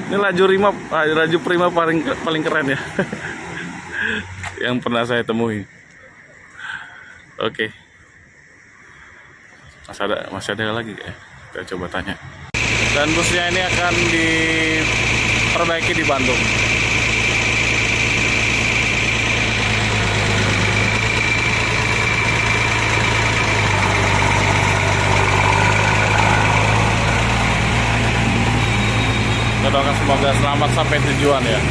Ini laju Prima paling paling keren ya. Yang pernah saya temui. Oke. Masih ada lagi ya. Kita coba tanya. Dan busnya ini akan diperbaiki di Bandung. Kita doakan semoga selamat sampai tujuan ya.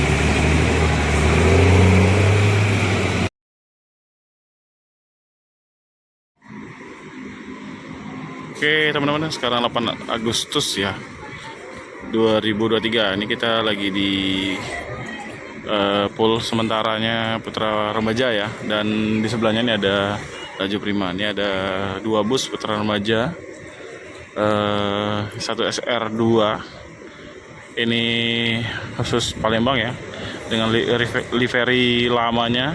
Oke teman-teman, sekarang 8 Agustus ya 2023. Ini kita lagi di pool sementaranya Putra Remaja ya. Dan di sebelahnya ini ada Laju Prima. Ini ada 2 bus Putra Remaja, satu SR2. Ini khusus Palembang ya, dengan livery lamanya.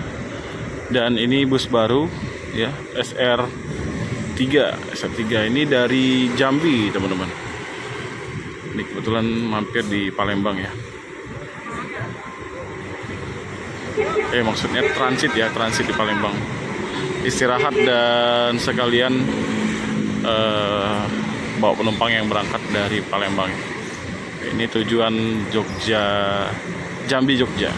Dan ini bus baru ya, SR3 ini dari Jambi teman-teman. Ini kebetulan mampir di Palembang ya. Maksudnya transit di Palembang. Istirahat dan sekalian bawa penumpang yang berangkat dari Palembang. Ini tujuan Jambi Jogja.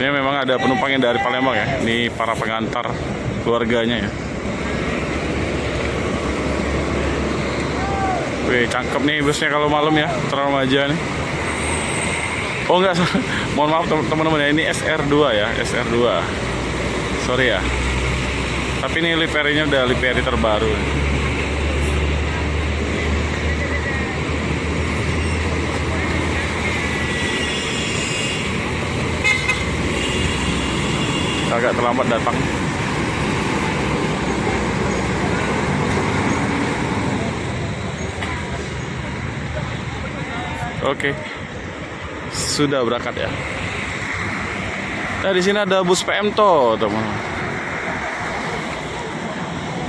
Ini memang ada penumpang yang dari Palembang ya. Ini para pengantar keluarganya ya. Wih, cakep nih busnya kalau malam ya, Putra Remaja nih. Oh enggak, mohon maaf teman-teman ya, ini SR2 ya, SR2. Sorry ya. Tapi ini liverynya udah livery terbaru. Agak terlambat datang. Oke. Sudah berangkat ya. Nah, di sini ada bus PMTO, teman.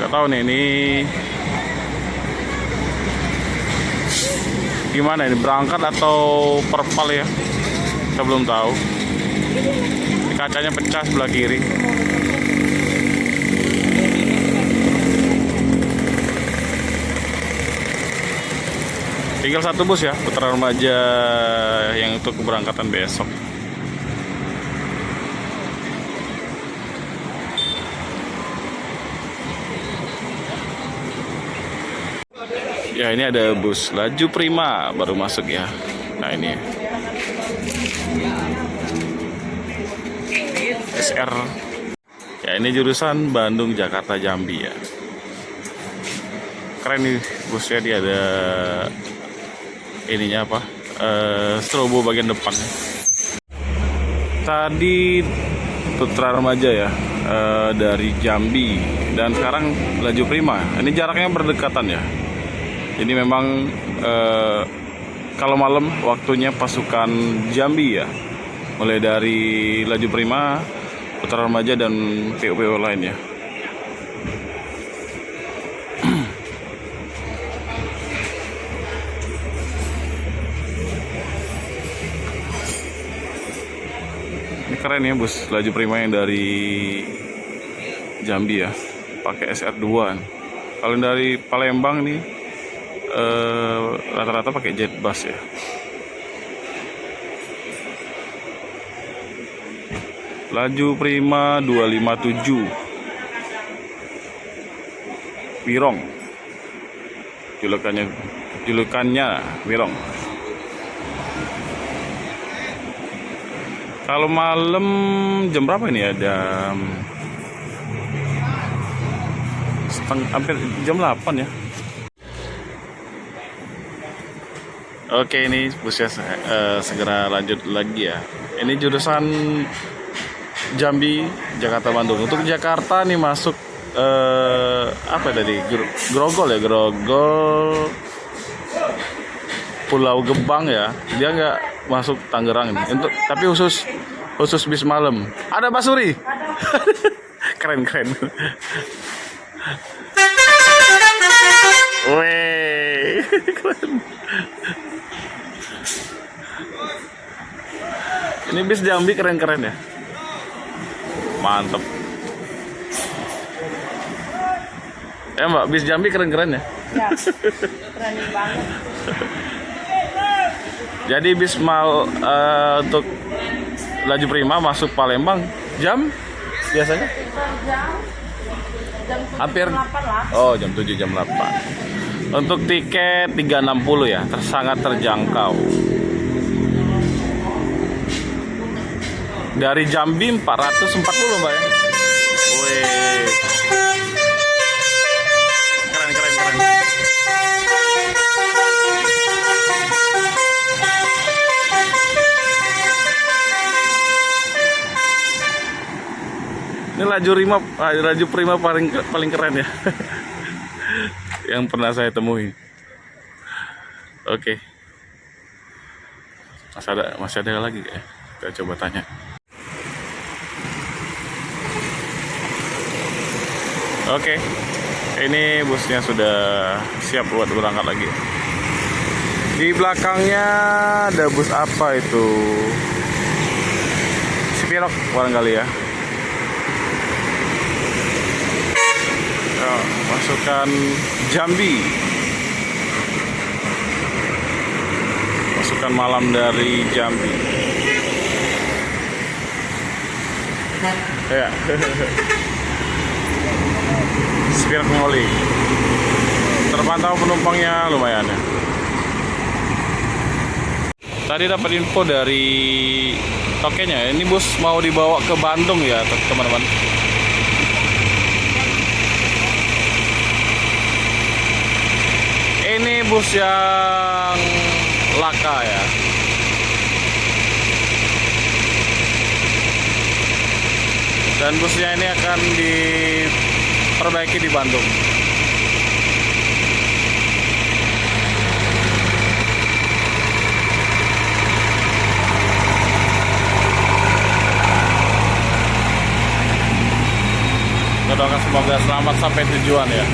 Gak tahu nih ini gimana ini, berangkat atau perpal ya? Kita belum tahu. Kacanya pecah sebelah kiri. Tinggal satu bus ya, Putra Remaja yang untuk keberangkatan besok. Ya, ini ada bus Laju Prima baru masuk ya. Nah, ini SR. Ya, ini jurusan Bandung Jakarta Jambi ya. Keren nih busnya, dia ada ininya apa? Strobo bagian depan. Tadi Putra Remaja ya, dari Jambi, dan sekarang Laju Prima. Ini jaraknya berdekatan ya. Jadi memang kalau malam waktunya pasukan Jambi ya. Mulai dari Laju Prima, Putra Remaja dan PO-PO lain ya. Ini keren ya bus Laju Prima yang dari Jambi ya, pakai SR2. Kalau dari Palembang nih rata-rata pakai jet bus ya. Laju Prima 257 Wirong, julukannya Wirong. Kalau malam jam berapa ini ya? Hampir jam 8 ya. Oke, ini busnya segera lanjut lagi ya. Ini jurusan Jambi, Jakarta, Bandung. Untuk Jakarta nih masuk apa tadi? Grogol ya, Grogol, Pulau Gebang ya. Dia nggak masuk Tangerang ini. Tapi khusus bis malam. Ada Basuri. Keren. Wih, keren. Ini bis Jambi keren-keren ya. Mantep. Ya Mbak, bis Jambi keren-keren ya. Ya, keren banget. Jadi bis mal untuk laju prima masuk Palembang jam biasanya? Jam Hampir 7, jam 8 lah. Oh, jam 7 jam 8. Untuk tiket 360 ya, sangat terjangkau. Dari Jambi 440 Mbak ya. Wih. Keren keren keren. Ini laju prima paling keren ya. Yang pernah saya temui. Oke. Masih ada lagi ya. Kita coba tanya. Oke. Ini busnya sudah siap buat berangkat lagi. Di belakangnya ada bus apa itu? Spirok barangkali ya. Masukkan Jambi, masukkan malam dari Jambi ya. Spirok Ngoli, terpantau penumpangnya lumayan ya. Tadi dapat info dari tokennya, ini bus mau dibawa ke Bandung ya teman-teman. Ini bus yang laka ya. Dan busnya ini akan diperbaiki di Bandung. Kita doakan semoga selamat sampai tujuan ya.